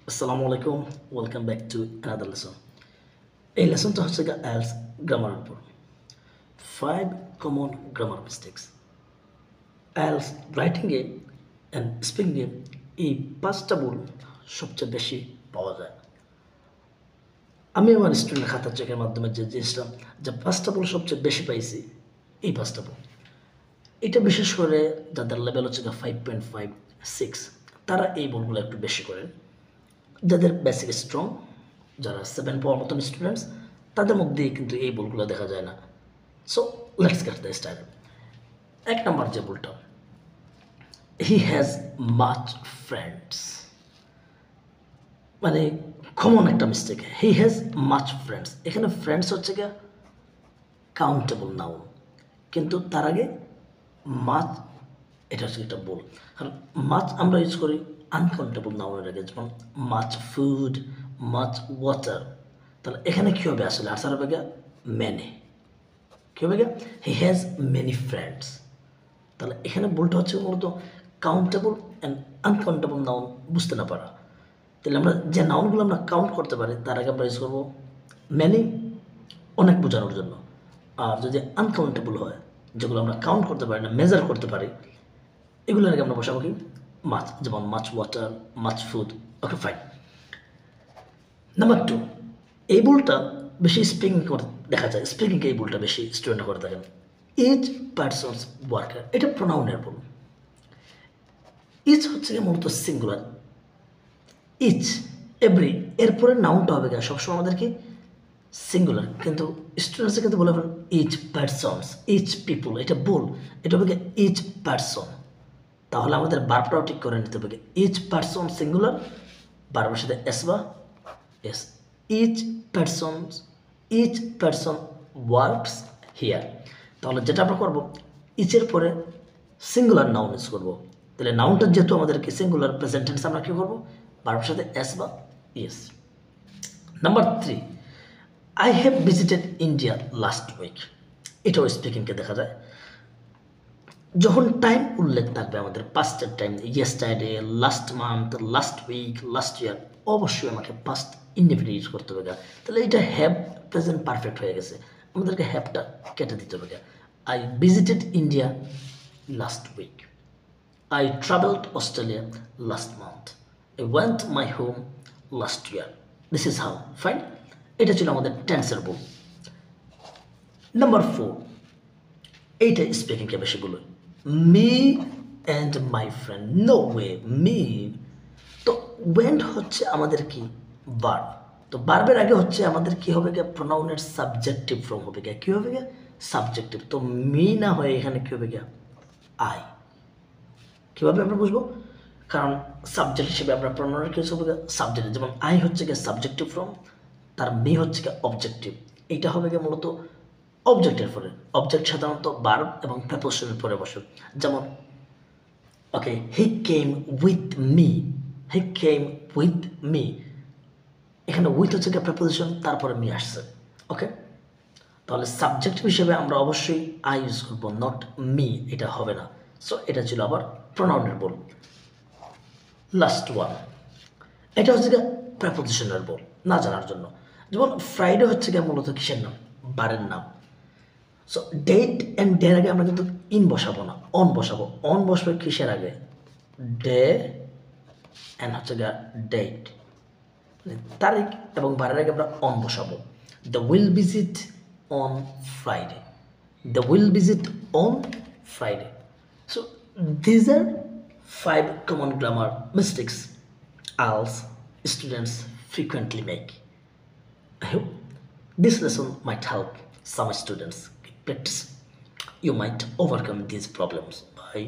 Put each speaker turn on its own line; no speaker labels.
Assalamu alaikum. Welcome back to another lesson. এই লেসনটা হচ্ছে IELTS গ্রামারের উপর 5 common grammar mistakes. IELTS writing এ অ্যান্ড স্পিকিং এ এই পাঁচটা ভুল সবচেয়ে বেশি পাওয়া যায়। আমি আমার স্টুডেন্ট খাতা চেকের মাধ্যমে যে জিনিসটা যে পাঁচটা ভুল সবচেয়ে বেশি পাইছি, এই পাঁচটা ভুল, এটা বিশেষ করে যাদের লেভেল হচ্ছে 5.5 6 তারা এই ভুলগুলো একটু বেশি করেন। যাদের বেসিক স্ট্রং, যারা 7 পাওয়ার মতন স্টুডেন্টস, তাদের মধ্যে কিন্তু এই ভুলগুলো দেখা যায় না। So let's get the start. এক নম্বর যে ভুলটা, হি হ্যাজ মাচ ফ্রেন্ডস, মানে কমন একটা mistake. He has much friends, এখানে ফ্রেন্ডস হচ্ছে গিয়ে কাউন্টেবল নাউন, কিন্তু তার আগে মাছ, এটা হচ্ছে একটা ভুল। কারণ মাছ আমরা ইউজ করি আনকাউন্টেবল নাউনের আগে, যেমন মাছ ফুড, মাছ ওয়াটার। তাহলে এখানে কী হবে, আসলে আসার হবে গিয়া মেনি, কী হবে গিয়া হি হ্যাজ মেনি ফ্রেন্ডস। তাহলে এখানে ভুলটা হচ্ছে মূলত কাউন্টেবল অ্যান্ড আনকাউন্টেবল নাউন বুঝতে না পারা। তাহলে আমরা যে নাউনগুলো আমরা কাউন্ট করতে পারি তার আগে আমরা ইউজ করবো মেনি, অনেক বোঝানোর জন্য। আর যদি আনকাউন্টেবল হয়, যেগুলো আমরা কাউন্ট করতে পারি না, মেজার করতে পারি, এগুলোর আগে আমরা বসাবো কি মাছ, যেমন মাছ ওয়াটার, মাছ ফুড। ওকে, ফাইন। নাম্বার 2, এই ভুলটা বেশি স্পিকিং করে দেখা যায়। স্পিকিংকে এই ভুলটা বেশি স্টুডেন্ট করে থাকেন। ইচ পার্সনস ওয়ার্কার, এটা প্রোনাউনের ভুল। ইচ হচ্ছে মূলত সিঙ্গুলার, ইচ এভরি, এরপরে নাউনটা হবে সবসময় আমাদেরকে সিঙ্গুলার, কিন্তু স্টুডেন্টসে কিন্তু বলে ইচ পার্সনস, ইচ পিপুল, এটা ভুল। এটা হবে ইচ পার্সন। তাহলে আমাদের বারটাও ঠিক করে নিতে হবে ইচ পার্সন সিঙ্গুলার, বারবার সাথে এস বা এস। Each person works here. তাহলে যেটা আমরা করবো, ইচের পরে সিঙ্গুলার নাউন ইউজ করবো। তাহলে নাউনটা যেহেতু আমাদেরকে সিঙ্গুলার, প্রেজেন্ট টেন্স আমরা কী করবো, বারবার সাথে এস বা ইয়েস। Number 3, I have visited India last week, এটাও স্পিকিংকে দেখা যায়। যখন টাইম উল্লেখ থাকবে আমাদের পাস্টের time, yesterday, last month, last week, last year, অবশ্যই আমাকে পাস্ট ইনডিফিনিট ইউজ করতে হবে। তাহলে এটা হ্যাভ প্রেজেন্ট পারফেক্ট হয়ে গেছে, আমাদেরকে হ্যাভটা কেটে দিতে হবে। I visited India last week, I travelled Australia last month, I went my home last year. This is how. Fine, এটা ছিল আমাদের টেন্সের ভুল। নাম্বার 4, এইটা স্পিকিংকে বেশি বলো, me and my friend, no way, me. তো ওয়েন্ট হচ্ছে আমাদের কি ভার্ব, তো ভার্বের আগে হচ্ছে আমাদের কি হবে গিয়ে প্রোনাউনের সাবজেক্টিভ ফর্ম হবে গিয়ে, কী হবে গিয়ে সাবজেক্টিভ। তো মি না হয়ে এখানে কী হবে গিয়া আই। কীভাবে আমরা বুঝবো, কারণ সাবজেক্ট হিসেবে আমরা প্রোনাউনের কিছু হবে সাবজেক্ট, যেমন আই হচ্ছে গিয়ে সাবজেক্টিভ ফর্ম, তার মি হচ্ছে গিয়ে অবজেক্টিভ। এইটা হবে গিয়ে মূলত অবজেক্টের পরে। অবজেক্ট সাধারণত ভার্ব এবং প্রেপোজিশনের পরে বসে, যেমন okay he came with me, he came with me, এখানে উইথ হচ্ছে গিয়ে প্রেপোজিশন, তারপরে মি আসছে। ওকে, তাহলে সাবজেক্ট হিসেবে আমরা অবশ্যই আই ইউজ করবো, নট মি, এটা হবে না। সো এটা ছিল আবার প্রোনাউনের বল। লাস্ট ওয়ান, এটা হচ্ছে গিয়ে প্রেপোজিশনের বল না জানার জন্য। যেমন ফ্রাইডে হচ্ছে গিয়ে মূলত কিসের নাম, বারের নাম। সো ডেট অ্যান্ড ডের আগে আমরা কিন্তু ইন বসাবো না, অন বসাবো। অন বসবে কিসের আগে, ডে অ্যান্ড হচ্ছে গিয়ে ডেট, তারিখ এবং বারের আগে আমরা অন বসাবো। The will visit on Friday, the will visit on Friday. So these are 5 common grammar mistakes IELTS students frequently make. I hope this lesson might help some students practice. You might overcome these problems. Bye.